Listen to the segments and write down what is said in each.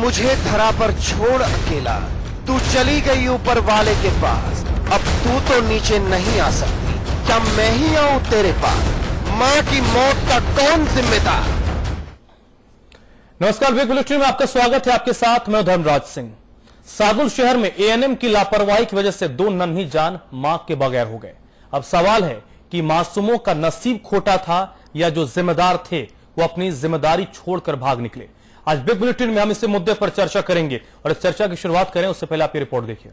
मुझे धरा पर छोड़ अकेला, तू चली गई ऊपर वाले के पास, अब तू तो नीचे नहीं आ सकती, क्या मैं ही आऊं तेरे पास? माँ की मौत का कौन जिम्मेदार? नमस्कार, बिग बुलेटिन में आपका स्वागत है। आपके साथ मैं धर्मराज सिंह। सादुल शहर में एएनएम की लापरवाही की वजह से 2 नन्ही जान मां के बगैर हो गए। अब सवाल है कि मासूमों का नसीब खोटा था या जो जिम्मेदार थे वो अपनी जिम्मेदारी छोड़कर भाग निकले। आज बिग बुलेटिन में हम इस मुद्दे पर चर्चा करेंगे और इस चर्चा की शुरुआत करें उससे पहले आप ये रिपोर्ट देखिए।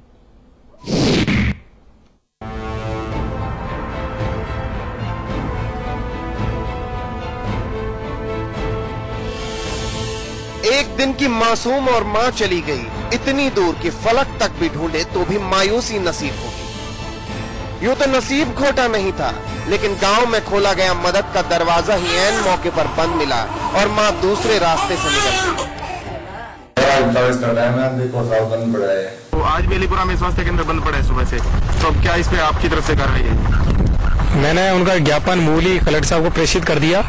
एक दिन की मासूम और मां चली गई, इतनी दूर कि फलक तक भी ढूंढे तो भी मायूसी नसीब होगी। यूं तो नसीब खोटा नहीं था, लेकिन गांव में खोला गया मदद का दरवाजा ही ऐन मौके पर बंद मिला और मां दूसरे रास्ते से निकल गई। बंद पड़ा है, तो आज बेलीपुरा में स्वास्थ्य केंद्र बंद पड़ा है सुबह से, तो क्या इस पे आपकी तरफ से कार्रवाई है? मैंने उनका ज्ञापन मूली कलेक्टर साहब को प्रेषित कर दिया।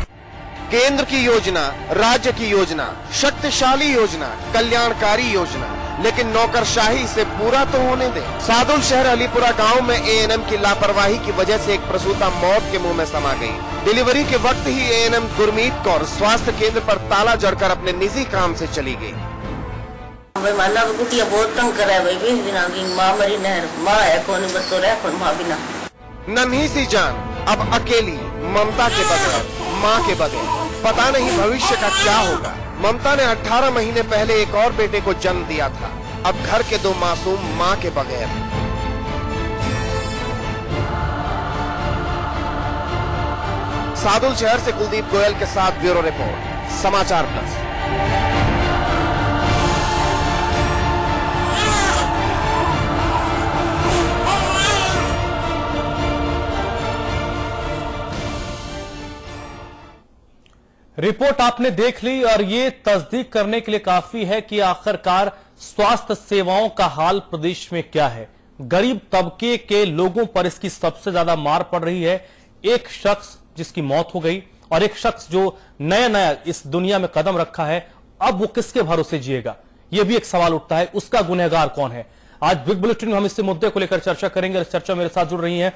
केंद्र की योजना, राज्य की योजना, शक्तिशाली योजना, कल्याणकारी योजना, लेकिन नौकरशाही से पूरा तो होने दे। सादुल शहर अलीपुरा गांव में एएनएम की लापरवाही की वजह से एक प्रसूता मौत के मुंह में समा गई। डिलीवरी के वक्त ही एएनएम गुरमीत कौर स्वास्थ्य केंद्र पर ताला जड़कर अपने निजी काम से चली गई। माला कुटिया बहुत तंग करा है भाई, बिना की माँ मरी नहर, माँ है कौन बच्चों रहे कौन माँ बिना। नन्ही सी जान अब अकेली, ममता के बगैर, माँ के बगैर, पता नहीं भविष्य का क्या होगा। ममता ने 18 महीने पहले एक और बेटे को जन्म दिया था, अब घर के 2 मासूम माँ के बगैर। सादुल शहर से कुलदीप गोयल के साथ ब्यूरो रिपोर्ट, समाचार प्लस। रिपोर्ट आपने देख ली और ये तस्दीक करने के लिए काफी है कि आखिरकार स्वास्थ्य सेवाओं का हाल प्रदेश में क्या है। गरीब तबके के लोगों पर इसकी सबसे ज्यादा मार पड़ रही है। एक शख्स जिसकी मौत हो गई और एक शख्स जो नया नया इस दुनिया में कदम रखा है, अब वो किसके भरोसे जिएगा, यह भी एक सवाल उठता है। उसका गुनहगार कौन है? आज बिग बुलेटिन में हम इस मुद्दे को लेकर चर्चा करेंगे। इस चर्चा मेरे साथ जुड़ रही है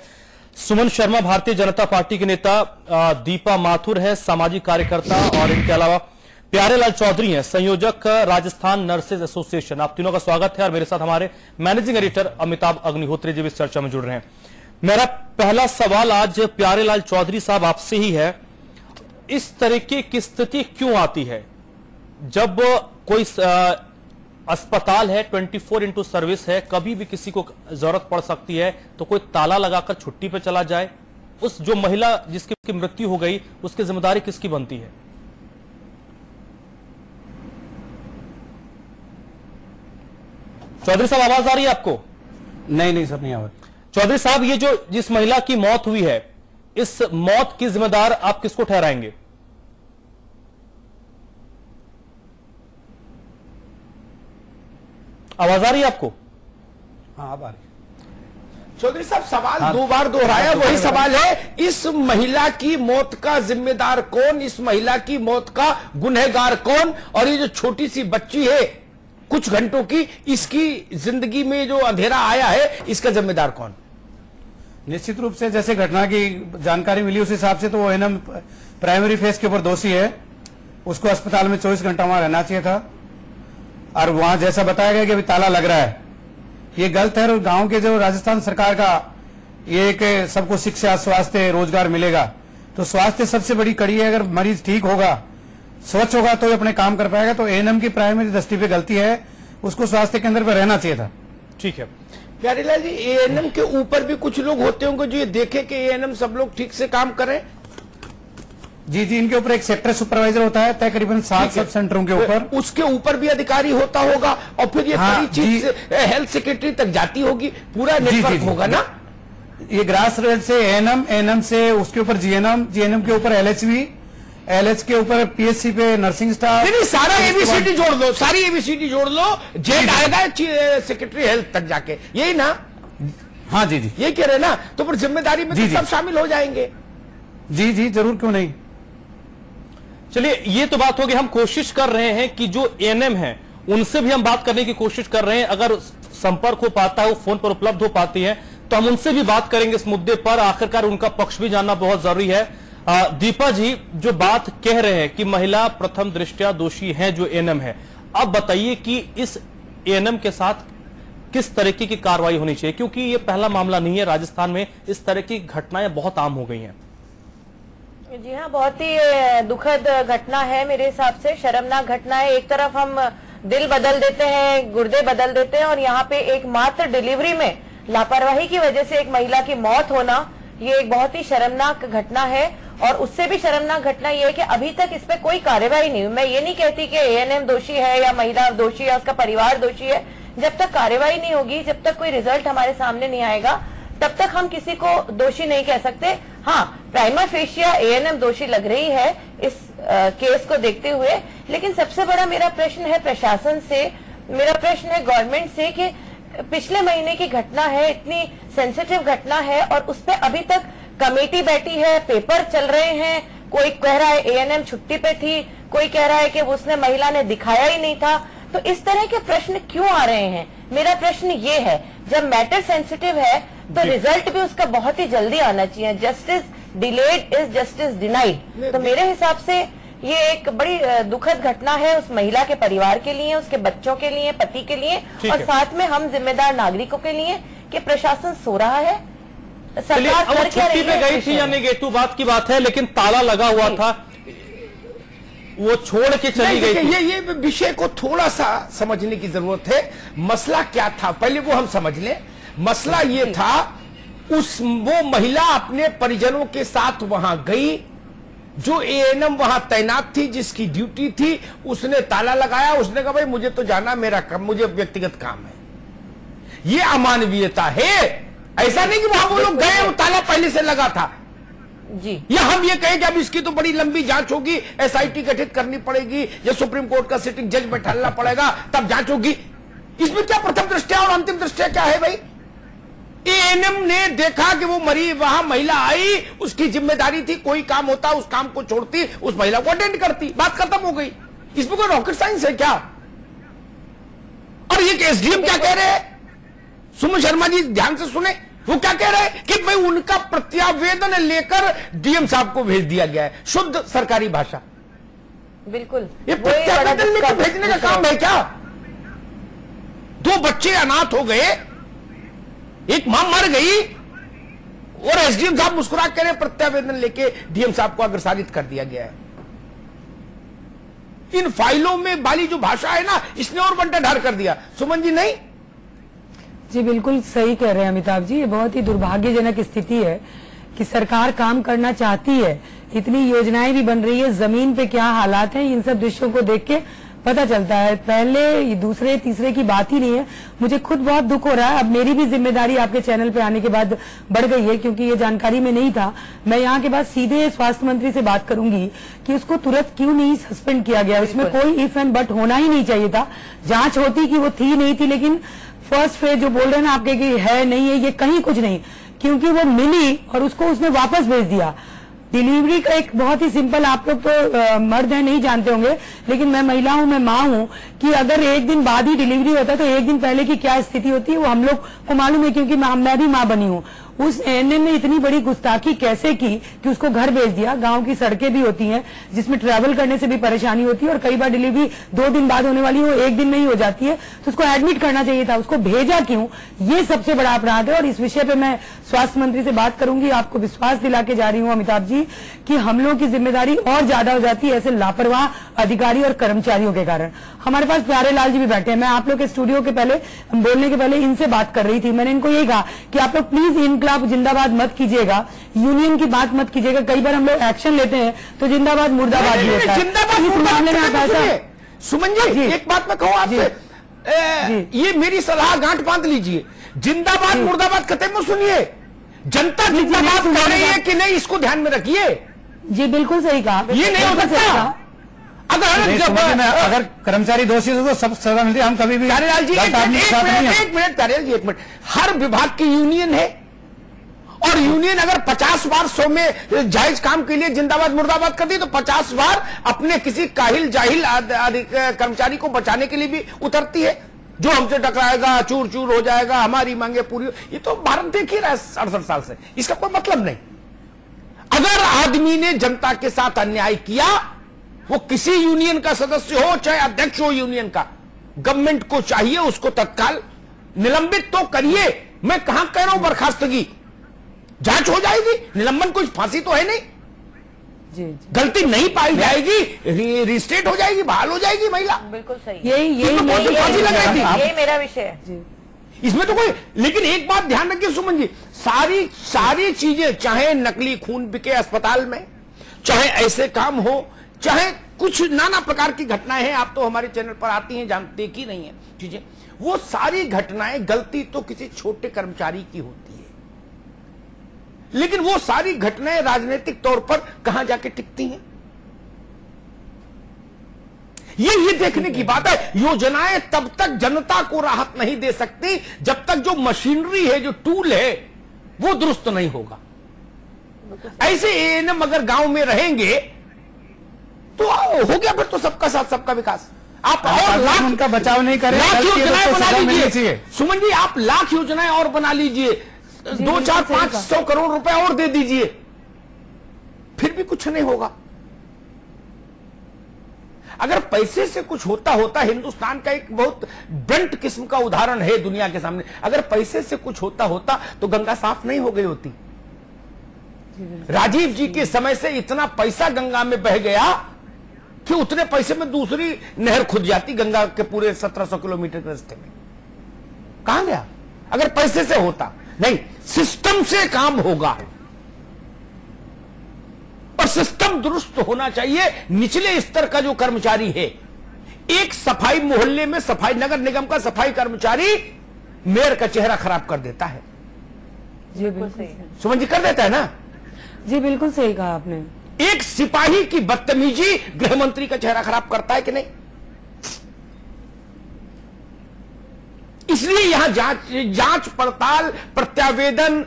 सुमन शर्मा, भारतीय जनता पार्टी के नेता, दीपा माथुर है सामाजिक कार्यकर्ता, और इनके अलावा प्यारेलाल चौधरी हैं संयोजक राजस्थान नर्सेज एसोसिएशन। आप तीनों का स्वागत है। और मेरे साथ हमारे मैनेजिंग एडिटर अमिताभ अग्निहोत्री जी भी इस चर्चा में जुड़ रहे हैं। मेरा पहला सवाल आज प्यारेलाल चौधरी साहब आपसे ही है। इस तरीके की स्थिति क्यों आती है जब कोई अस्पताल है, 24x सर्विस है, कभी भी किसी को जरूरत पड़ सकती है तो कोई ताला लगाकर छुट्टी पे चला जाए? उस जो महिला जिसकी मृत्यु हो गई उसकी जिम्मेदारी किसकी बनती है? चौधरी साहब आवाज आ रही है आपको? नहीं सर, नहीं आवाज। चौधरी साहब, ये जो जिस महिला की मौत हुई है, इस मौत की जिम्मेदार आप किसको ठहराएंगे? आवाज आ रही है आपको? हाँ, आ रही। चौधरी साहब, सवाल 2 बार दोहराया, वही सवाल है, इस महिला की मौत का जिम्मेदार कौन, इस महिला की मौत का गुनहगार कौन, और ये जो छोटी सी बच्ची है कुछ घंटों की, इसकी जिंदगी में जो अंधेरा आया है, इसका जिम्मेदार कौन? निश्चित रूप से जैसे घटना की जानकारी मिली उस हिसाब से तो वो एएनएम प्राइमरी फेज के ऊपर दोषी है। उसको अस्पताल में 24 घंटा वहां रहना चाहिए था, और वहां जैसा बताया गया कि अभी ताला लग रहा है, ये गलत है। और गांव के जो राजस्थान सरकार का ये कि सबको शिक्षा, स्वास्थ्य, रोजगार मिलेगा, तो स्वास्थ्य सबसे बड़ी कड़ी है। अगर मरीज ठीक होगा, स्वच्छ होगा तो अपने काम कर पाएगा। तो एएनएम की प्राइमरी दृष्टि पे गलती है, उसको स्वास्थ्य केंद्र पर रहना चाहिए था। ठीक है प्यारेलाल जी, एएनएम के ऊपर भी कुछ लोग होते होंगे जो ये देखे कि एएनएम सब लोग ठीक से काम करें? जी, इनके ऊपर एक सेक्टर सुपरवाइजर होता है, तकरीबन 7 सब सेंटरों के ऊपर। उसके ऊपर भी अधिकारी होता होगा, और फिर ये सारी चीज हेल्थ सेक्रेटरी तक जाती होगी, पूरा नेटवर्क होगा ना? ये ग्रास रूट से एएनएम से उसके ऊपर जीएनएम के ऊपर एलएच के ऊपर पीएचसी पे नर्सिंग स्टाफ। नहीं, सारा एबीसीडी जोड़ लो, सारी एबीसीडी जोड़ लो, जेड आएगा सेक्रेटरी हेल्थ तक जाके, यही ना? हाँ जी, ये कह रहे ना, तो फिर जिम्मेदारी में तो सब शामिल हो जाएंगे। जी, जरूर, क्यों नहीं। चलिए, ये तो बात होगी। हम कोशिश कर रहे हैं कि जो एएनएम है उनसे भी हम बात करने की कोशिश कर रहे हैं। अगर संपर्क हो पाता है, वो फोन पर उपलब्ध हो पाती है, तो हम उनसे भी बात करेंगे इस मुद्दे पर। आखिरकार उनका पक्ष भी जानना बहुत जरूरी है। दीपा जी, जो बात कह रहे हैं कि महिला प्रथम दृष्टया दोषी है जो एएनएम है, अब बताइए कि इस एएनएम के साथ किस तरीके की कार्रवाई होनी चाहिए, क्योंकि ये पहला मामला नहीं है। राजस्थान में इस तरह की घटनाएं बहुत आम हो गई हैं। जी हाँ, बहुत ही दुखद घटना है मेरे हिसाब से, शर्मनाक घटना है। एक तरफ हम दिल बदल देते हैं, गुर्दे बदल देते हैं, और यहाँ पे एक मात्र डिलीवरी में लापरवाही की वजह से एक महिला की मौत होना, ये एक बहुत ही शर्मनाक घटना है। और उससे भी शर्मनाक घटना यह है कि अभी तक इस पे कोई कार्रवाई नहीं हुई। मैं ये नहीं कहती कि एएनएम दोषी है या महिला दोषी है, उसका परिवार दोषी है। जब तक कार्रवाई नहीं होगी, जब तक कोई रिजल्ट हमारे सामने नहीं आएगा, तब तक हम किसी को दोषी नहीं कह सकते। हाँ, प्राइमा फेशिया एएनएम दोषी लग रही है इस केस को देखते हुए, लेकिन सबसे बड़ा मेरा प्रश्न है प्रशासन से, मेरा प्रश्न है गवर्नमेंट से कि पिछले महीने की घटना है, इतनी सेंसिटिव घटना है, और उस पर अभी तक कमेटी बैठी है, पेपर चल रहे हैं। कोई कह रहा है एएनएम छुट्टी पे थी, कोई कह रहा है कि उसने महिला ने दिखाया ही नहीं था। तो इस तरह के प्रश्न क्यों आ रहे हैं? मेरा प्रश्न ये है, जब मैटर सेंसिटिव है तो रिजल्ट भी उसका बहुत ही जल्दी आना चाहिए। Justice delayed is justice denied. तो मेरे हिसाब से ये एक बड़ी दुखद घटना है उस महिला के परिवार के लिए, उसके बच्चों के लिए, पति के लिए, और साथ में हम जिम्मेदार नागरिकों के लिए कि प्रशासन सो रहा है, सरकार कर क्या रही है। छुट्टी पे गई थी या नेगेटिव बात की बात है, लेकिन ताला लगा हुआ था, वो छोड़ के चली गई थी। ये विषय को थोड़ा सा समझने की जरूरत है। मसला क्या था पहले वो हम समझ लें। मसला ये था, वो महिला अपने परिजनों के साथ वहां गई, जो एएनएम वहां तैनात थी, जिसकी ड्यूटी थी, उसने ताला लगाया। उसने कहा भाई मुझे तो जाना, मेरा काम, मुझे व्यक्तिगत काम है। ये अमानवीयता है। ऐसा नहीं कि वहां वो लोग गए, वो ताला पहले से लगा था जी। या हम ये कहें कि अब इसकी तो बड़ी लंबी जांच होगी, एसआईटी गठित करनी पड़ेगी, या सुप्रीम कोर्ट का सिटिंग जज बैठाना पड़ेगा, तब जांच होगी। इसमें क्या प्रथम दृष्टया और अंतिम दृष्टया क्या है भाई? एएनएम ने देखा कि वो मरी, वहां महिला आई, उसकी जिम्मेदारी थी, कोई काम होता उस काम को छोड़ती, उस महिला को अटेंड करती, बात खत्म हो गई। इसमें कोई रॉकेट साइंस है क्या? और ये एसडीएम क्या कह रहे हैं, सुमन शर्मा जी ध्यान से सुने, वो क्या कह रहे हैं कि भाई उनका प्रत्यावेदन लेकर डीएम साहब को भेज दिया गया है। शुद्ध सरकारी भाषा। बिल्कुल, ये प्रत्यावेदन लेकर भेजने का काम है क्या? 2 बच्चे अनाथ हो गए, एक मां मर गई, और एसडीएम साहब मुस्कुरा कह रहे प्रत्यावेदन लेके डीएम साहब को अग्रसारित कर दिया गया है। इन फाइलों में वाली जो भाषा है ना, इसने और बंटाढार कर दिया। सुमन जी नहीं? जी बिल्कुल सही कह रहे हैं अमिताभ जी। ये बहुत ही दुर्भाग्यजनक स्थिति है कि सरकार काम करना चाहती है, इतनी योजनाएं भी बन रही है, जमीन पे क्या हालात हैं, इन सब दृश्यों को देख के पता चलता है। पहले दूसरे तीसरे की बात ही नहीं है। मुझे खुद बहुत दुख हो रहा है। अब मेरी भी जिम्मेदारी आपके चैनल पे आने के बाद बढ़ गई है, क्योंकि ये जानकारी में नहीं था। मैं यहाँ के बाद सीधे स्वास्थ्य मंत्री से बात करूंगी कि उसको तुरंत क्यों नहीं सस्पेंड किया गया। उसमें कोई इफ एंड बट होना ही नहीं चाहिए था। जांच होती कि वो थी नहीं थी, लेकिन फर्स्ट फेज जो बोल रहे हैं ना आपके कि है नहीं है, ये कहीं कुछ नहीं, क्योंकि वो मिली और उसको उसने वापस भेज दिया। डिलीवरी का एक बहुत ही सिंपल, आप लोग तो मर्द हैं नहीं जानते होंगे, लेकिन मैं महिला हूं, मैं माँ हूं, कि अगर एक दिन बाद ही डिलीवरी होता है तो एक दिन पहले की क्या स्थिति होती है वो हम लोग को मालूम है, क्योंकि मैं भी माँ बनी हूं। उस एएनएम ने इतनी बड़ी गुस्ताखी कैसे की कि उसको घर भेज दिया। गांव की सड़कें भी होती हैं जिसमें ट्रैवल करने से भी परेशानी होती है, और कई बार डिलीवरी 2 दिन बाद होने वाली हो, 1 दिन में ही हो जाती है, तो उसको एडमिट करना चाहिए था। उसको भेजा क्यों, ये सबसे बड़ा अपराध है। और इस विषय पे मैं स्वास्थ्य मंत्री से बात करूंगी। आपको विश्वास दिला के जा रही हूँ अमिताभ जी कि हम लोगों की जिम्मेदारी और ज्यादा हो जाती है ऐसे लापरवाह अधिकारी और कर्मचारियों के कारण। हमारे पास प्यारे लाल जी भी बैठे हैं। मैं आप लोग के स्टूडियो के पहले बोलने के पहले इनसे बात कर रही थी। मैंने इनको यही कहा कि आप लोग प्लीज इनकलाब जिंदाबाद मत कीजिएगा, यूनियन की बात मत कीजिएगा। कई बार हम लोग एक्शन लेते हैं तो जिंदाबाद मुर्दाबाद भी होता है। इस मामले में आप ऐसा, सुमन जी एक बात मैं कहूं आपसे, ये मेरी सलाह गांठ बांध लीजिए। जिंदाबाद मुर्दाबाद कतई में सुनिए, जनता जिंदाबाद कह रही है कि नहीं, इसको ध्यान में रखिए। जी बिल्कुल सही कहा। ये नहीं हो सकता। अगर कर्मचारी दोषी हो तो सब सजा मिलती है। हम कभी भी प्यारेलाल जी एक मिनट, प्यारेलाल जी एक मिनट। हर विभाग की यूनियन है और यूनियन अगर 50 बार 100 में जायज काम के लिए जिंदाबाद मुर्दाबाद करती है तो 50 बार अपने किसी काहिल जाहिल कर्मचारी को बचाने के लिए भी उतरती है, जो हमसे टकराएगा चूर चूर हो जाएगा, हमारी मांगे पूरी। ये तो भारत देख ही रहा है 68 साल से, इसका कोई मतलब नहीं। अगर आदमी ने जनता के साथ अन्याय किया, वो किसी यूनियन का सदस्य हो चाहे अध्यक्ष हो यूनियन का, गवर्नमेंट को चाहिए उसको तत्काल निलंबित तो करिए। मैं कहां कह रहा हूं बर्खास्तगी, जांच हो जाएगी, निलंबन कोई फांसी तो है नहीं। जी। गलती नहीं पाई जाएगी, रिस्टेट हो जाएगी, बहाल हो जाएगी महिला। बिल्कुल सही, यही मेरा विषय है जी। इसमें तो कोई, लेकिन एक बात ध्यान रखिए सुमन जी, सारी चीजें, चाहे नकली खून बिके अस्पताल में, चाहे ऐसे काम हो, चाहे कुछ नाना प्रकार की घटनाएं हैं, आप तो हमारे चैनल पर आती हैं, जानते की नहीं है चीजें, वो सारी घटनाएं, गलती तो किसी छोटे कर्मचारी की होती है, लेकिन वो सारी घटनाएं राजनीतिक तौर पर कहां जाके टिकती हैं, ये देखने की बात है। योजनाएं तब तक जनता को राहत नहीं दे सकती जब तक जो मशीनरी है, जो टूल है, वो दुरुस्त नहीं होगा। ऐसे एएनएम अगर गांव में रहेंगे तो हो गया फिर तो सबका साथ सबका विकास। आप और लाख उनका बचाव नहीं करें, लाख योजनाएं बना लीजिए सुमन जी, आप लाख योजनाएं और बना लीजिए, 2, 4, 500 करोड़ रुपए और दे दीजिए, फिर भी कुछ नहीं होगा। अगर पैसे से कुछ होता, हिंदुस्तान का एक बहुत ब्लंट किस्म का उदाहरण है दुनिया के सामने, अगर पैसे से कुछ होता तो गंगा साफ नहीं हो गई होती। राजीव जी के समय से इतना पैसा गंगा में बह गया कि उतने पैसे में दूसरी नहर खुद जाती गंगा के पूरे 1700 किलोमीटर के रास्ते में। कहां गया? अगर पैसे से होता नहीं, सिस्टम से काम होगा और सिस्टम दुरुस्त होना चाहिए। निचले स्तर का जो कर्मचारी है, एक सफाई मोहल्ले में सफाई, नगर निगम का सफाई कर्मचारी मेयर का चेहरा खराब कर देता है। जी बिल्कुल सही, सुमन जी कर देता है ना? जी बिल्कुल सही कहा आपने। एक सिपाही की बदतमीजी गृह मंत्री का चेहरा खराब करता है कि नहीं? इसलिए यहां जांच पड़ताल, प्रत्यावेदन,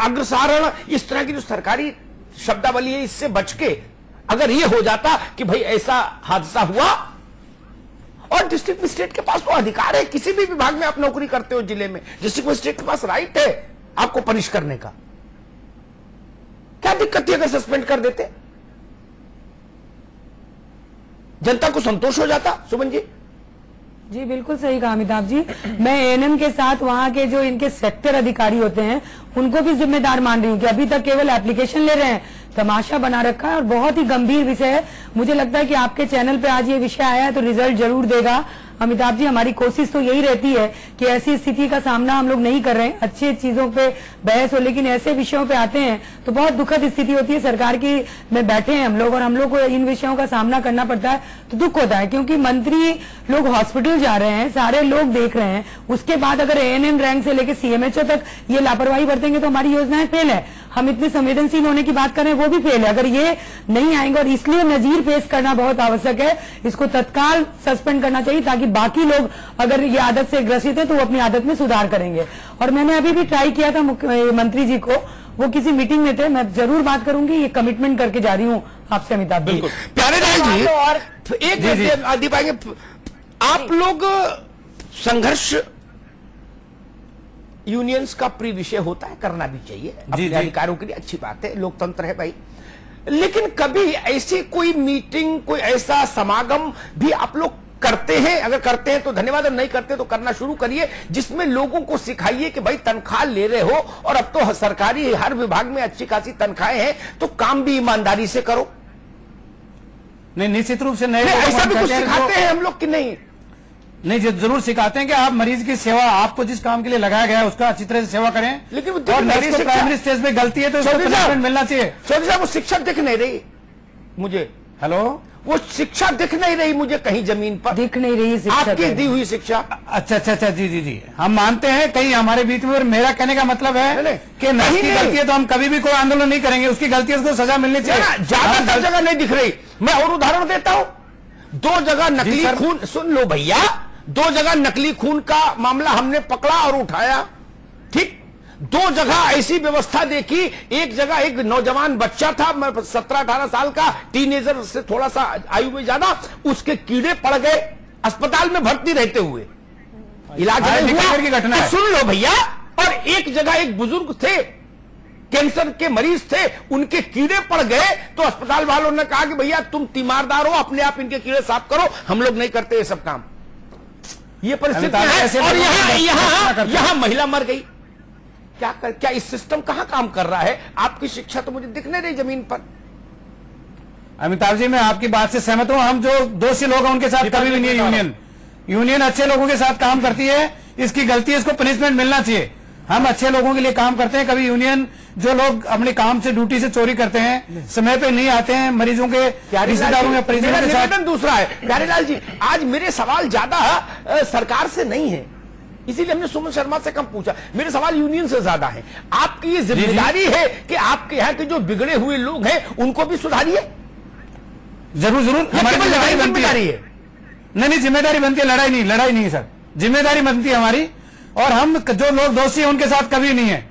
अग्रसारण, इस तरह की जो सरकारी शब्दावली है, इससे बच के अगर ये हो जाता कि भाई ऐसा हादसा हुआ, और डिस्ट्रिक्ट मजिस्ट्रेट के पास तो अधिकार है, किसी भी विभाग में आप नौकरी करते हो जिले में, डिस्ट्रिक्ट मजिस्ट्रेट के पास राइट है आपको पनिश करने का। क्या दिक्कत थी अगर सस्पेंड कर देते? जनता को संतोष हो जाता। सुमन जी जी बिल्कुल सही कहा अमिताभ जी। मैं एएनएम के साथ वहां के जो इनके सेक्टर अधिकारी होते हैं उनको भी जिम्मेदार मान रही हूँ कि अभी तक केवल एप्लीकेशन ले रहे हैं, तमाशा बना रखा है और बहुत ही गंभीर विषय है। मुझे लगता है कि आपके चैनल पे आज ये विषय आया है तो रिजल्ट जरूर देगा। अमिताभ जी, हमारी कोशिश तो यही रहती है कि ऐसी स्थिति का सामना हम लोग नहीं कर रहे हैं, अच्छी चीजों पे बहस हो, लेकिन ऐसे विषयों पे आते हैं तो बहुत दुखद स्थिति होती है। सरकार की में बैठे हैं हम लोग और हम लोग को इन विषयों का सामना करना पड़ता है तो दुख होता है, क्योंकि मंत्री लोग हॉस्पिटल जा रहे हैं, सारे लोग देख रहे हैं, उसके बाद अगर एएनएम रैंक से लेकर सीएमएचओ तक ये लापरवाही बरतेंगे तो हमारी योजनाएं फेल है। हम इतने संवेदनशील होने की बात कर रहे हैं, वो भी फेल है अगर ये नहीं आएंगे। और इसलिए नजीर पेश करना बहुत आवश्यक है, इसको तत्काल सस्पेंड करना चाहिए ताकि बाकी लोग अगर ये आदत से ग्रसित है तो वो अपनी आदत में सुधार करेंगे। और मैंने अभी भी ट्राई किया था मंत्री जी को, वो किसी मीटिंग में थे, मैं जरूर बात करूंगी, ये कमिटमेंट करके जा रही हूँ आपसे अमिताभ जी। प्यारेलाल जी, और एक दीपा, आप लोग संघर्ष यूनियंस का प्री विषय होता है, करना भी चाहिए अपने अधिकारों के लिए, अच्छी बात है, लोकतंत्र है भाई, लेकिन कभी ऐसी कोई मीटिंग, कोई ऐसा समागम भी आप लोग करते हैं? अगर करते हैं तो धन्यवाद, और नहीं करते तो करना शुरू करिए, जिसमें लोगों को सिखाइए कि भाई तनख्वाह ले रहे हो और अब तो सरकारी हर विभाग में अच्छी खासी तनख्वाहें हैं तो काम भी ईमानदारी से करो। नहीं, निश्चित रूप से नहीं, ऐसा भी कुछ सिखाते हैं हम लोग कि नहीं? नहीं, जरूर सिखाते हैं कि आप मरीज की सेवा, आपको जिस काम के लिए लगाया गया है उसका अच्छी तरह से सेवा करें, लेकिन और प्राइमरी स्टेज पे गलती है तो उसको पनिशमेंट मिलना चाहिए। चौधरी साहब, वो शिक्षा दिख नहीं रही मुझे। हेलो, वो शिक्षा दिख नहीं रही मुझे कहीं जमीन पर, दिख नहीं रही शिक्षा, आपकी दी हुई शिक्षा। अच्छा, जी, हम मानते हैं कहीं हमारे बीच में, और मेरा कहने का मतलब है कि नर्स की गलती है तो हम कभी भी कोई आंदोलन नहीं करेंगे, उसकी गलती है उसको सजा मिलनी चाहिए। ज्यादातर जगह नहीं दिख रही। मैं और उदाहरण देता हूं, 2 जगह नकली खून, सुन लो भैया, 2 जगह नकली खून का मामला हमने पकड़ा और उठाया, ठीक? 2 जगह ऐसी व्यवस्था देखी, एक जगह एक नौजवान बच्चा था 17-18 साल का, टीनेजर से थोड़ा सा आयु में ज्यादा, उसके कीड़े पड़ गए अस्पताल में भर्ती रहते हुए, इलाज नहीं हुआ की घटना तो है। सुन लो भैया। और एक जगह एक बुजुर्ग थे, कैंसर के मरीज थे, उनके कीड़े पड़ गए तो अस्पताल वालों ने कहा कि भैया तुम तीमारदार हो, अपने आप इनके कीड़े साफ करो, हम लोग नहीं करते ये सब काम। ये परिस्थिति है। और यहां महिला मर गई। क्या इस सिस्टम कहां काम कर रहा है? आपकी शिक्षा तो मुझे दिखने नहीं जमीन पर। अमिताभ जी, मैं आपकी बात से सहमत हूं। हम जो दोषी लोग हैं उनके साथ कभी भी नहीं यूनियन अच्छे लोगों के साथ काम करती है, इसकी गलती है, इसको पनिशमेंट मिलना चाहिए। हम अच्छे लोगों के लिए काम करते हैं। कभी यूनियन जो लोग अपने काम से ड्यूटी से चोरी करते हैं, समय पे नहीं आते हैं, मरीजों के रिश्तेदारों या परिजनों के साथ। दूसरा है प्यारेलाल जी, आज मेरे सवाल ज्यादा सरकार से नहीं है, इसीलिए हमने सुमन शर्मा से कम पूछा। मेरे सवाल यूनियन से ज्यादा है। आपकी ये जिम्मेदारी है कि आपके यहाँ के जो बिगड़े हुए लोग हैं उनको भी सुधारिए। जरूर जरूर, हमारी जिम्मेदारी बनती है। नहीं, जिम्मेदारी बनती है, लड़ाई नहीं सर, जिम्मेदारी बनती है हमारी। और हम जो लोग दोषी हैं उनके साथ कभी नहीं है।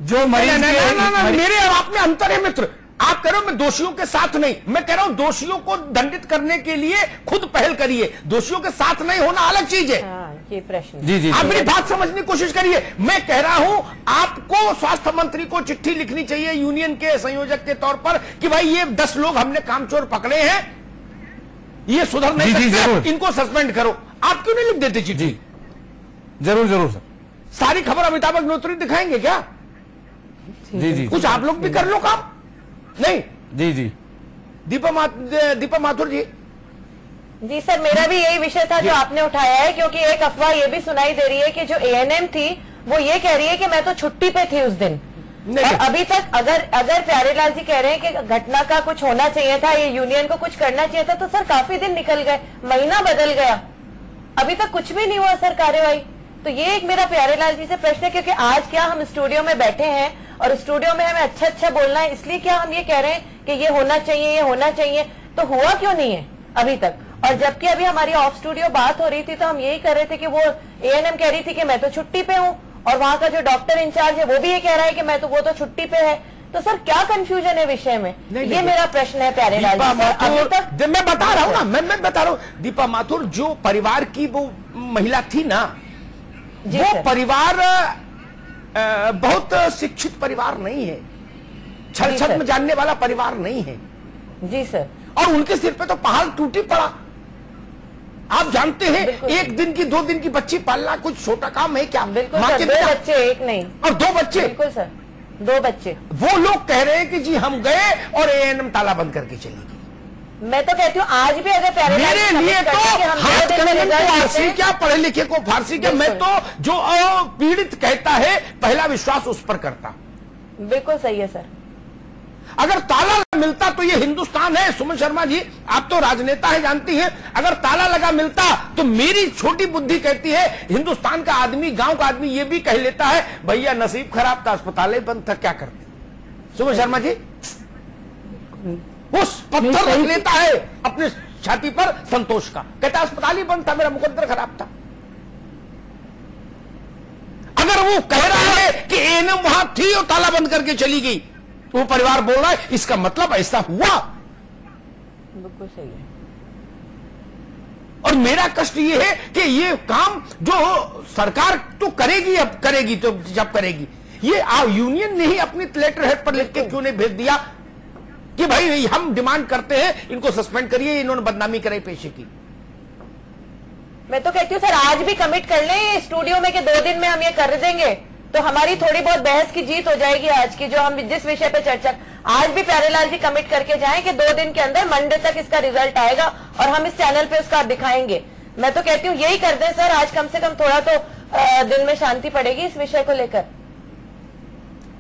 जो मरीज मेरे और आप में अंतर है मित्र। आप कह रहे हो मैं दोषियों के साथ नहीं, मैं कह रहा हूं दोषियों को दंडित करने के लिए खुद पहल करिए, दोषियों के साथ नहीं होना अलग चीज है। ये प्रश्न जी आप मेरी बात समझने की कोशिश करिए। मैं कह रहा हूं आपको स्वास्थ्य मंत्री को चिट्ठी लिखनी चाहिए यूनियन के संयोजक के तौर पर कि भाई ये 10 लोग हमने कामचोर पकड़े हैं, ये सुधर नहीं सकते, इनको सस्पेंड करो। आप क्यों नहीं लिख देते चिट्ठी? जरूर सर। सारी खबर अमिताभ अग्निहोत्री दिखाएंगे क्या? जी कुछ आप लोग भी कर लो काम। नहीं जी दीपा माथुर जी। जी सर, मेरा भी यही विषय था जो आपने उठाया है, क्योंकि एक अफवाह ये भी सुनाई दे रही है कि जो एएनएम थी वो ये कह रही है कि मैं तो छुट्टी पे थी उस दिन। और अभी तक अगर प्यारेलाल जी कह रहे हैं कि घटना का कुछ होना चाहिए था, ये यूनियन को कुछ करना चाहिए था, तो सर काफी दिन निकल गए, महीना बदल गया, अभी तक कुछ भी नहीं हुआ सर कार्यवाही। तो ये एक मेरा प्यारेलाल जी से प्रश्न है, क्योंकि आज क्या हम स्टूडियो में बैठे हैं और स्टूडियो में हमें अच्छा बोलना है, इसलिए क्या हम ये कह रहे हैं कि ये होना चाहिए, तो हुआ क्यों नहीं है अभी तक? और जबकि अभी हमारी ऑफ स्टूडियो बात हो रही थी तो हम यही कर रहे थे कि वो एएनएम कह रही थी कि मैं तो छुट्टी पे हूँ, और वहां का जो डॉक्टर इंचार्ज है वो भी ये कह रहा है कि वो तो छुट्टी पे है। तो सर क्या कंफ्यूजन है विषय में? ये मेरा प्रश्न है प्यारेलाल जी। अभी तक मैं बता रहा हूँ ना, मैं बता रहा हूँ दीपा माथुर, जो परिवार की वो महिला थी ना, वो परिवार बहुत शिक्षित परिवार नहीं है, छल में जानने वाला परिवार नहीं है। जी सर। और उनके सिर पे तो पहाड़ टूटी पड़ा। आप जानते हैं एक दिन की 2 दिन की बच्ची पालना कुछ छोटा काम है क्या? बिल्कुल सर, 2 बच्चे, एक नहीं और 2 बच्चे। बिल्कुल सर, 2 बच्चे। वो लोग कह रहे हैं कि जी हम गए और एएनएम ताला बंद करके चली गई। मैं तो कहती हूँ आज भी अगर मेरे लिए तो हाथ कंगन को फारसी क्या, पढ़े लिखे को फारसी क्या, मैं तो जो पीड़ित कहता है पहला विश्वास उस पर करता। बिल्कुल सही है सर। अगर ताला मिलता तो ये हिंदुस्तान है। सुमन शर्मा जी, आप तो राजनेता है, जानती हैं, अगर ताला लगा मिलता तो मेरी छोटी बुद्धि कहती है हिंदुस्तान का आदमी, गांव का आदमी ये भी कह लेता है भैया नसीब खराब था, अस्पताल बंद था, क्या करते। सुमन शर्मा जी, उस पत्थर रख लेता है अपने छाती पर संतोष का, कहता अस्पताल ही बंद था, मेरा मुकद्दर खराब था। अगर वो कह रहा है कि एएनएम वहां थी और ताला बंद करके चली गई, तो वो परिवार बोल रहा है इसका मतलब ऐसा हुआ। बिल्कुल सही है। और मेरा कष्ट ये है कि ये काम जो सरकार तो करेगी, अब करेगी तो जब करेगी, ये यूनियन ने ही अपनी लेटर हेड पर लिख के क्यों नहीं भेज दिया कि भाई हम डिमांड करते हैं इनको सस्पेंड करिए, इन्होंने बदनामी कराई पेशे की। मैं तो कहती हूँ सर आज भी कमिट कर लें स्टूडियो में कि 2 दिन में हम ये कर देंगे, तो हमारी थोड़ी बहुत बहस की जीत हो जाएगी आज की, जो हम जिस विषय पे चर्चा। आज भी प्यारेलाल जी कमिट करके जाएं कि 2 दिन के अंदर मंडे तक इसका रिजल्ट आएगा और हम इस चैनल पे उसका दिखाएंगे। मैं तो कहती हूँ यही कर दें सर, आज कम से कम थोड़ा तो दिल में शांति पड़ेगी इस विषय को लेकर।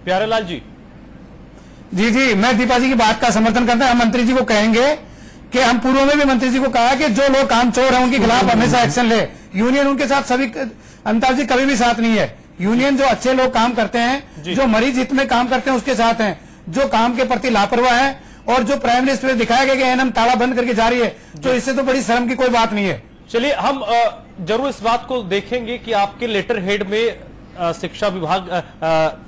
प्यारेलाल जी। जी, मैं दीपा जी की बात का समर्थन करता हूं। हम मंत्री जी को कहेंगे कि हम पूर्व में भी मंत्री जी को कहा कि जो लोग कामचोर हैं उनके खिलाफ हमेशा एक्शन ले। यूनियन उनके साथ सभी, अमिताभ जी कभी भी साथ नहीं है। यूनियन जो अच्छे लोग काम करते हैं, जो मरीज हित में काम करते हैं उसके साथ हैं, जो काम के प्रति लापरवाह है और जो प्राइम मिनिस्टर में दिखाया गया कि एएनएम ताला बंद करके जा रही है, तो इससे तो बड़ी शर्म की कोई बात नहीं है। चलिए हम जरूर इस बात को देखेंगे कि आपके लेटर हेड में शिक्षा विभाग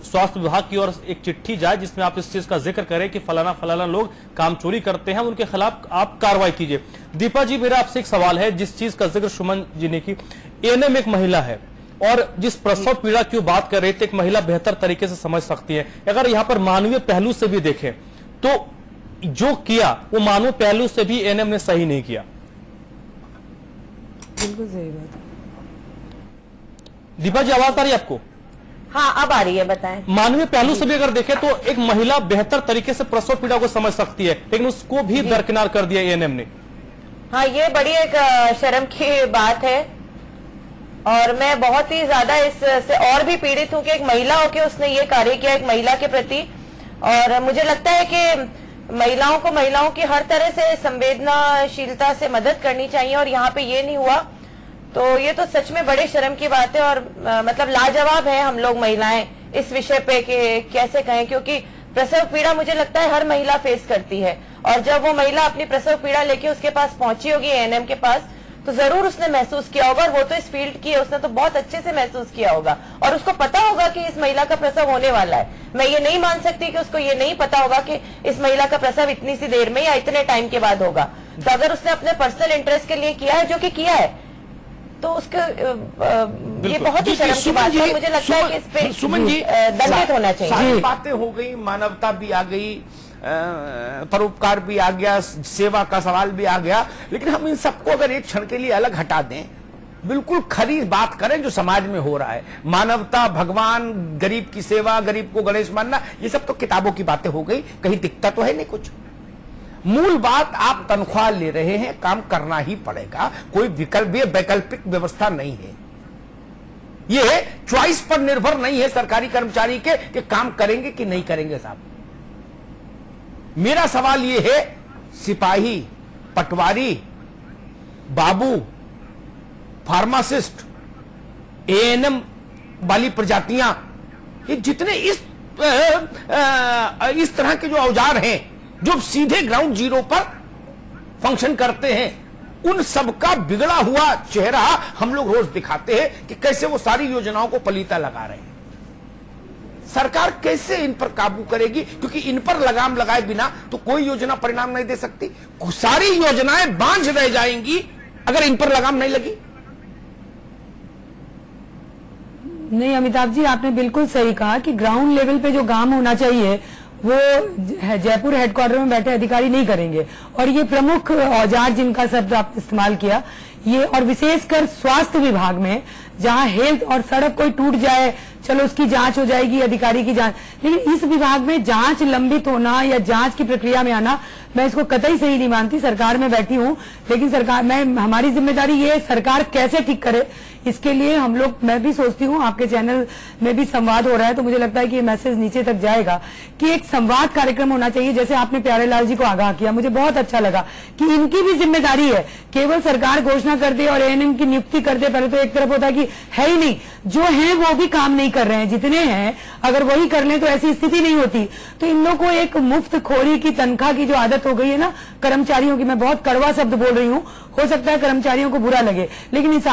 स्वास्थ्य विभाग की ओर एक चिट्ठी जाए जिसमें आप इस चीज का जिक्र करें कि फलाना फलाना लोग काम चोरी करते हैं, उनके खिलाफ आप कार्रवाई कीजिए। दीपा जी, मेरा आपसे एक सवाल है, जिस चीज का जिक्र सुमन जी ने की, एएनएम एक महिला है और जिस प्रसव पीड़ा की बात कर रहे थे, एक महिला बेहतर तरीके से समझ सकती है। अगर यहाँ पर मानवीय पहलू से भी देखें तो जो किया वो मानवीय पहलू से भी एएनएम ने सही नहीं किया। बिल्कुल सही बात। दीपा जी, आवाज आ रही है आपको? हाँ, अब आ रही है, बताएं। मानवीय पहलू से भी अगर देखें तो एक महिला बेहतर तरीके से प्रसव पीड़ा को समझ सकती है, लेकिन उसको भी दरकिनार कर दिया एएनएम ने। हाँ, ये बड़ी एक शर्म की बात है और मैं बहुत ही ज्यादा इससे और भी पीड़ित हूँ कि एक महिला होकर उसने ये कार्य किया एक महिला के प्रति। और मुझे लगता है कि महिलाओं की हर तरह से संवेदनाशीलता से मदद करनी चाहिए और यहाँ पे ये नहीं हुआ, तो ये तो सच में बड़े शर्म की बात है। और मतलब लाजवाब है हम लोग महिलाएं इस विषय पे कि कैसे कहें, क्योंकि प्रसव पीड़ा मुझे लगता है हर महिला फेस करती है और जब वो महिला अपनी प्रसव पीड़ा लेके उसके पास पहुंची होगी एएनएम के पास, तो जरूर उसने महसूस किया होगा। और वो तो इस फील्ड की है, उसने तो बहुत अच्छे से महसूस किया होगा और उसको पता होगा कि इस महिला का प्रसव होने वाला है। मैं ये नहीं मान सकती कि उसको ये नहीं पता होगा कि इस महिला का प्रसव इतनी सी देर में या इतने टाइम के बाद होगा। तो अगर उसने अपने पर्सनल इंटरेस्ट के लिए किया है, जो कि किया है, तो उसके ये बहुत ही शर्म की बात है। मुझे लगता है कि इस पे सुमन जी दंडित होना चाहिए। सारी बातें हो गई, मानवता भी आ गई, परोपकार भी आ गया, सेवा का सवाल भी आ गया, लेकिन हम इन सबको अगर एक क्षण के लिए अलग हटा दें, बिल्कुल खरी बात करें जो समाज में हो रहा है, मानवता, भगवान, गरीब की सेवा, गरीब को गणेश मानना, ये सब तो किताबों की बातें हो गई, कहीं दिखता तो है नहीं कुछ। मूल बात, आप तनख्वाह ले रहे हैं, काम करना ही पड़ेगा, कोई वैकल्पिक व्यवस्था नहीं है। ये चॉइस पर निर्भर नहीं है सरकारी कर्मचारी के कि काम करेंगे कि नहीं करेंगे। साहब, मेरा सवाल यह है, सिपाही, पटवारी, बाबू, फार्मासिस्ट, एएनएम वाली प्रजातियां, ये जितने इस तरह के जो औजार हैं जो सीधे ग्राउंड जीरो पर फंक्शन करते हैं, उन सबका बिगड़ा हुआ चेहरा हम लोग रोज दिखाते हैं कि कैसे वो सारी योजनाओं को पलीता लगा रहे हैं। सरकार कैसे इन पर काबू करेगी, क्योंकि इन पर लगाम लगाए बिना तो कोई योजना परिणाम नहीं दे सकती। सारी योजनाएं बांझ रह जाएंगी अगर इन पर लगाम नहीं लगी। नहीं अमिताभ जी, आपने बिल्कुल सही कहा कि ग्राउंड लेवल पे जो काम होना चाहिए वो जयपुर हेडक्वार्टर में बैठे अधिकारी नहीं करेंगे। और ये प्रमुख औजार जिनका शब्द आप इस्तेमाल किया, ये और विशेषकर स्वास्थ्य विभाग में, जहां हेल्थ और सड़क कोई टूट जाए, चलो उसकी जांच हो जाएगी, अधिकारी की जांच, लेकिन इस विभाग में जांच लंबित होना या जांच की प्रक्रिया में आना, मैं इसको कतई सही नहीं मानती। सरकार में बैठी हूं, लेकिन सरकार हमारी जिम्मेदारी ये सरकार कैसे ठीक करे, इसके लिए हम लोग, मैं भी सोचती हूँ, आपके चैनल में भी संवाद हो रहा है, तो मुझे लगता है कि ये मैसेज नीचे तक जाएगा कि एक संवाद कार्यक्रम होना चाहिए। जैसे आपने प्यारेलाल जी को आगाह किया, मुझे बहुत अच्छा लगा कि इनकी भी जिम्मेदारी है, केवल सरकार घोषणा कर दे और एएनएम की नियुक्ति कर दे, पहले तो एक तरफ होता है कि है ही नहीं, जो है वो भी काम नहीं कर रहे हैं, जितने हैं अगर वही कर लें तो ऐसी स्थिति नहीं होती। तो इन लोगों को एक मुफ्त खोरी की, तनख्वाह की जो आदत हो गई है ना कर्मचारियों की, मैं बहुत कड़वा शब्द बोल रही हूँ, हो सकता है कर्मचारियों को बुरा लगे, लेकिन इस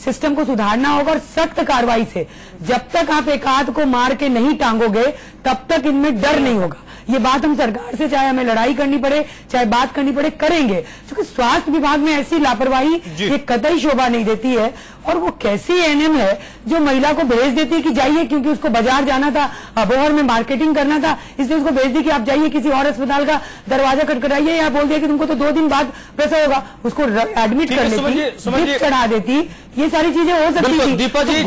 सिस्टम को सुधारना होगा और सख्त कार्रवाई से। जब तक आप एक आध को मार के नहीं टांगोगे तब तक इनमें डर नहीं होगा। ये बात हम सरकार से, चाहे हमें लड़ाई करनी पड़े, चाहे बात करनी पड़े, करेंगे, क्योंकि स्वास्थ्य विभाग में ऐसी लापरवाही ये कतई शोभा नहीं देती है। और वो कैसी एएनएम है जो महिला को भेज देती है कि जाइए, क्योंकि उसको बाजार जाना था, अबोहर में मार्केटिंग करना था, इसलिए उसको भेज दी कि आप जाइए किसी और अस्पताल का दरवाजा खटखटाइए, या बोल दिया कि तुमको तो 2 दिन बाद प्रसव होगा, उसको एडमिट कर लेती, चढ़ा देती। ये सारी चीजें हो सकती थी। दीपा जी,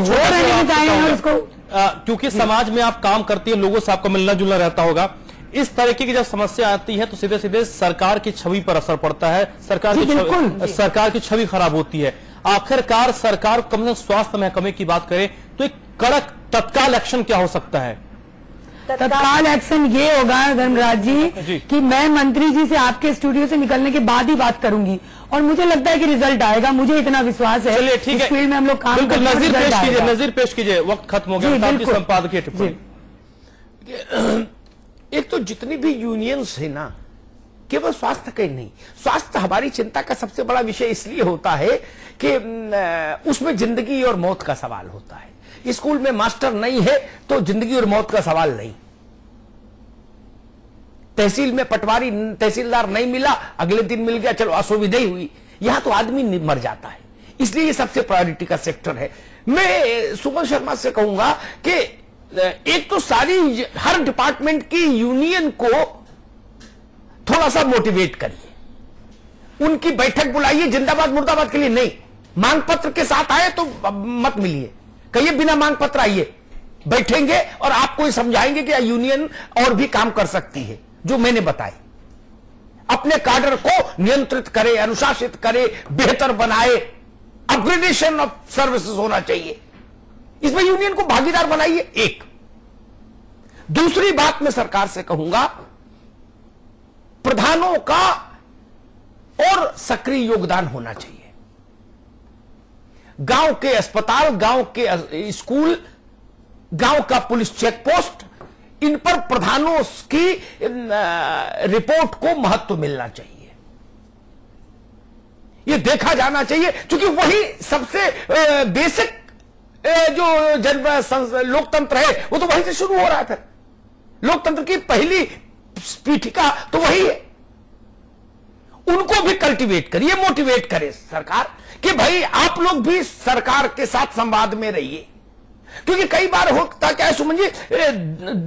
क्योंकि समाज में आप काम करती है, लोगों से आपका मिलना जुलना रहता होगा, इस तरीके की जब समस्या आती है तो सीधे सीधे सरकार की छवि पर असर पड़ता है, सरकार की छवि खराब होती है। आखिरकार सरकार कम से कम स्वास्थ्य महकमे की बात करें तो एक कड़क तत्काल एक्शन क्या हो सकता है? तत्काल एक्शन ये होगा धर्मराज जी कि मैं मंत्री जी से आपके स्टूडियो से निकलने के बाद ही बात करूंगी और मुझे लगता है कि रिजल्ट आएगा, मुझे इतना विश्वास है। चलिए ठीक है, इस फील्ड में हम लोग काम करते हैं। नजीर पेश कीजिए, वक्त खत्म हो गया, संपादकीय टिप्पणी। एक तो जितनी भी यूनियंस है ना, केवल स्वास्थ्य का ही नहीं, स्वास्थ्य हमारी चिंता का सबसे बड़ा विषय इसलिए होता है कि उसमें जिंदगी और मौत का सवाल होता है। स्कूल में मास्टर नहीं है तो जिंदगी और मौत का सवाल नहीं। तहसील में पटवारी तहसीलदार नहीं मिला, अगले दिन मिल गया, चलो असुविधा ही हुई। यहां तो आदमी मर जाता है, इसलिए ये सबसे प्रायोरिटी का सेक्टर है। मैं सुमन शर्मा से कहूंगा कि एक तो सारी हर डिपार्टमेंट की यूनियन को थोड़ा सा मोटिवेट करिए, उनकी बैठक बुलाइए, जिंदाबाद मुर्दाबाद के लिए नहीं, मांग पत्र के साथ आए तो मत मिलिए, कहिए बिना मांग पत्र आइए, बैठेंगे और आपको ये समझाएंगे कि यूनियन और भी काम कर सकती है जो मैंने बताए। अपने काडर को नियंत्रित करे, अनुशासित करे, बेहतर बनाए, अपग्रेडेशन ऑफ सर्विसेज होना चाहिए, इसमें यूनियन को भागीदार बनाइए। एक दूसरी बात मैं सरकार से कहूंगा, प्रधानों का और सक्रिय योगदान होना चाहिए। गांव के अस्पताल, गांव के स्कूल, गांव का पुलिस चेक पोस्ट, इन पर प्रधानों की रिपोर्ट को महत्व मिलना चाहिए, यह देखा जाना चाहिए, क्योंकि वही सबसे बेसिक जो लोकतंत्र है वो तो वहीं से शुरू हो रहा है। फिर लोकतंत्र की पहली पीठिका तो वही है। उनको भी कल्टीवेट करिए, मोटिवेट करे सरकार कि भाई आप लोग भी सरकार के साथ संवाद में रहिए, क्योंकि कई बार होता क्या है सुमन जी,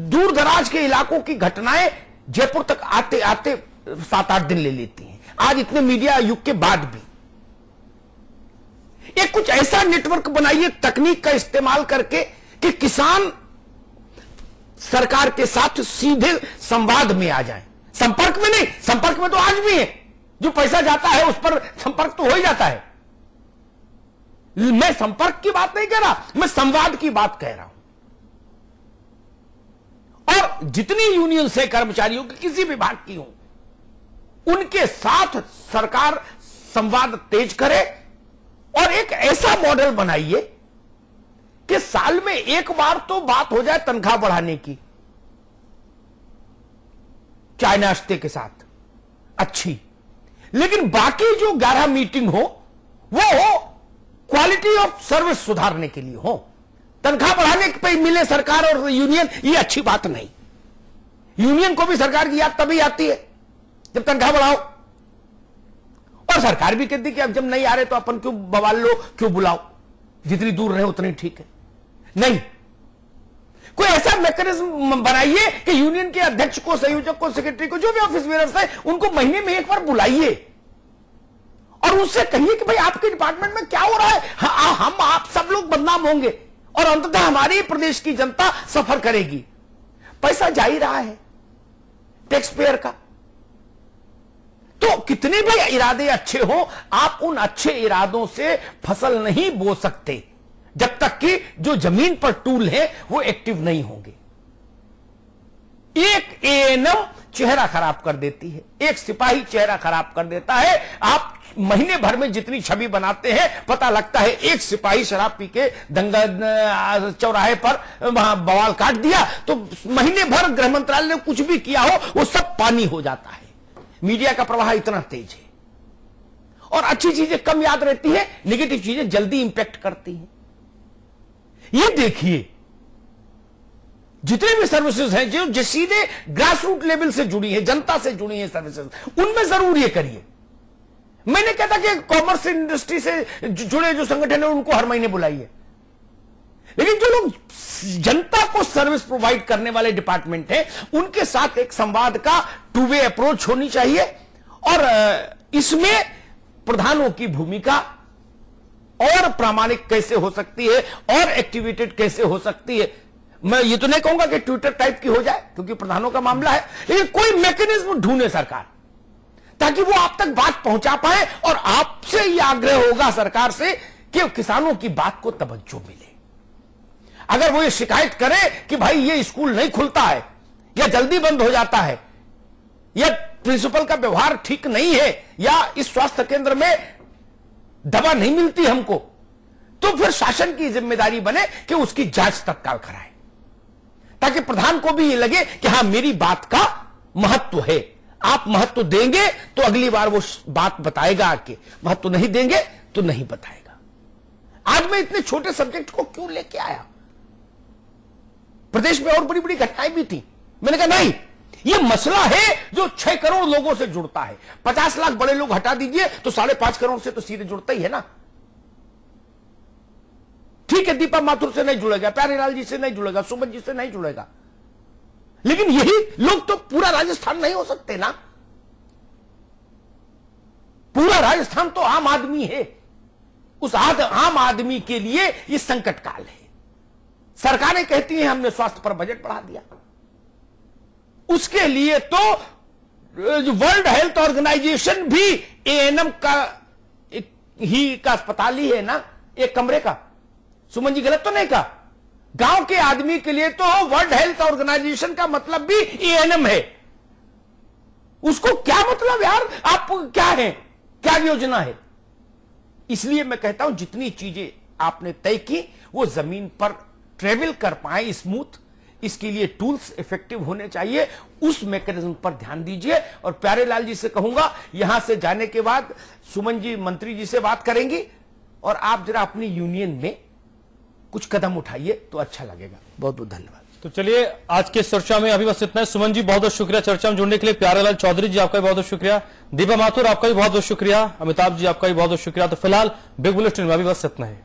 दूर दराज के इलाकों की घटनाएं जयपुर तक आते आते 7-8 दिन ले लेती हैं, आज इतने मीडिया युग के बाद भी। एक कुछ ऐसा नेटवर्क बनाइए तकनीक का इस्तेमाल करके कि किसान सरकार के साथ सीधे संवाद में आ जाएं, संपर्क में नहीं, संपर्क में तो आज भी है, जो पैसा जाता है उस पर संपर्क तो हो ही जाता है। मैं संपर्क की बात नहीं कह रहा, मैं संवाद की बात कह रहा हूं। और जितनी यूनियन से कर्मचारियों की किसी विभाग की हो, उनके साथ सरकार संवाद तेज करे और एक ऐसा मॉडल बनाइए कि साल में एक बार तो बात हो जाए तनख्वाह बढ़ाने की, चाय नाश्ते के साथ अच्छी, लेकिन बाकी जो 11 मीटिंग हो वो हो क्वालिटी ऑफ सर्विस सुधारने के लिए हो। तनख्वाह बढ़ाने पे मिले सरकार और यूनियन, ये अच्छी बात नहीं। यूनियन को भी सरकार की याद तभी आती है जब तनख्वाह बढ़ाओ, और सरकार भी कहती कि अब जब नहीं आ रहे तो अपन क्यों बवाल लो, क्यों बुलाओ, जितनी दूर रहे उतनी ठीक है। नहीं, कोई ऐसा मैकेनिज्म बनाइए कि यूनियन के अध्यक्ष को, संयोजक को, सेक्रेटरी को, जो भी ऑफिस बेयर्स है, उनको महीने में एक बार बुलाइए और उससे कहिए कि भाई आपके डिपार्टमेंट में क्या हो रहा है, हम आप सब लोग बदनाम होंगे और अंततः हमारी प्रदेश की जनता सफर करेगी। पैसा जा ही रहा है टैक्स पेयर का, तो कितने भी इरादे अच्छे हो, आप उन अच्छे इरादों से फसल नहीं बो सकते जब तक कि जो जमीन पर टूल है वो एक्टिव नहीं होंगे। एक एएनएम चेहरा खराब कर देती है, एक सिपाही चेहरा खराब कर देता है। आप महीने भर में जितनी छवि बनाते हैं, पता लगता है एक सिपाही शराब पी के दंगा चौराहे पर बवाल काट दिया तो महीने भर गृह मंत्रालय ने कुछ भी किया हो वो सब पानी हो जाता है। मीडिया का प्रवाह इतना तेज है और अच्छी चीजें कम याद रहती है, नेगेटिव चीजें जल्दी इंपैक्ट करती हैं। ये देखिए जितने भी सर्विसेज हैं जो सीधे ग्रास रूट लेवल से जुड़ी है, जनता से जुड़ी है सर्विसेज, उनमें जरूर ये करिए। मैंने कहता कि कॉमर्स इंडस्ट्री से जुड़े जो संगठन है उनको हर महीने बुलाइए, लेकिन जो लोग जनता को सर्विस प्रोवाइड करने वाले डिपार्टमेंट हैं उनके साथ एक संवाद का टू वे अप्रोच होनी चाहिए। और इसमें प्रधानों की भूमिका और प्रामाणिक कैसे हो सकती है और एक्टिवेटेड कैसे हो सकती है, मैं ये तो नहीं कहूंगा कि ट्विटर टाइप की हो जाए क्योंकि प्रधानों का मामला है, लेकिन कोई मैकेनिज्म ढूंढे सरकार ताकि वो आप तक बात पहुंचा पाए। और आपसे यह आग्रह होगा सरकार से कि किसानों की बात को तवज्जो मिले। अगर वो ये शिकायत करे कि भाई ये स्कूल नहीं खुलता है या जल्दी बंद हो जाता है या प्रिंसिपल का व्यवहार ठीक नहीं है या इस स्वास्थ्य केंद्र में दवा नहीं मिलती हमको, तो फिर शासन की जिम्मेदारी बने कि उसकी जांच तत्काल कराए, ताकि प्रधान को भी ये लगे कि हां मेरी बात का महत्व है। आप महत्व देंगे तो अगली बार वो बात बताएगा आके, महत्व नहीं देंगे तो नहीं बताएगा। आज मैं इतने छोटे सब्जेक्ट को क्यों लेके आया, प्रदेश में और बड़ी बड़ी घटनाएं भी थी। मैंने कहा नहीं, ये मसला है जो 6 करोड़ लोगों से जुड़ता है। 50 लाख बड़े लोग हटा दीजिए तो 5.5 करोड़ से तो सीधे जुड़ता ही है ना। ठीक है, दीपा माथुर से नहीं जुड़ेगा, प्यारेलाल जी से नहीं जुड़ेगा, सुमन जी से नहीं जुड़ेगा, लेकिन यही लोग तो पूरा राजस्थान नहीं हो सकते ना। पूरा राजस्थान तो आम आदमी है। उस आम आदमी के लिए ये संकट काल है। सरकारें कहती हैं हमने स्वास्थ्य पर बजट बढ़ा दिया, उसके लिए तो वर्ल्ड हेल्थ ऑर्गेनाइजेशन भी एएनएम का अस्पताल ही है ना, एक कमरे का। सुमन जी गलत तो नहीं कहा? गांव के आदमी के लिए तो वर्ल्ड हेल्थ ऑर्गेनाइजेशन का मतलब भी एएनएम है। उसको क्या मतलब यार, आप क्या है, क्या योजना है? इसलिए मैं कहता हूं जितनी चीजें आपने तय की वो जमीन पर ट्रेवल कर पाए स्मूथ, इसके लिए टूल्स इफेक्टिव होने चाहिए, उस मैकेनिज्म पर ध्यान दीजिए। और प्यारेलाल जी से कहूंगा यहां से जाने के बाद सुमन जी मंत्री जी से बात करेंगी और आप जरा अपनी यूनियन में कुछ कदम उठाइए तो अच्छा लगेगा। बहुत बहुत धन्यवाद। तो चलिए आज के चर्चा में अभी बस इतना है। सुमन जी बहुत बहुत शुक्रिया चर्चा में जुड़ने के लिए। प्यारेलाल चौधरी जी आपका भी बहुत बहुत शुक्रिया। दीपा माथुर आपका भी बहुत बहुत शुक्रिया। अमिताभ जी आपका भी बहुत बहुत शुक्रिया। तो फिलहाल बिग बुलेटिन में अभी बस इतना है।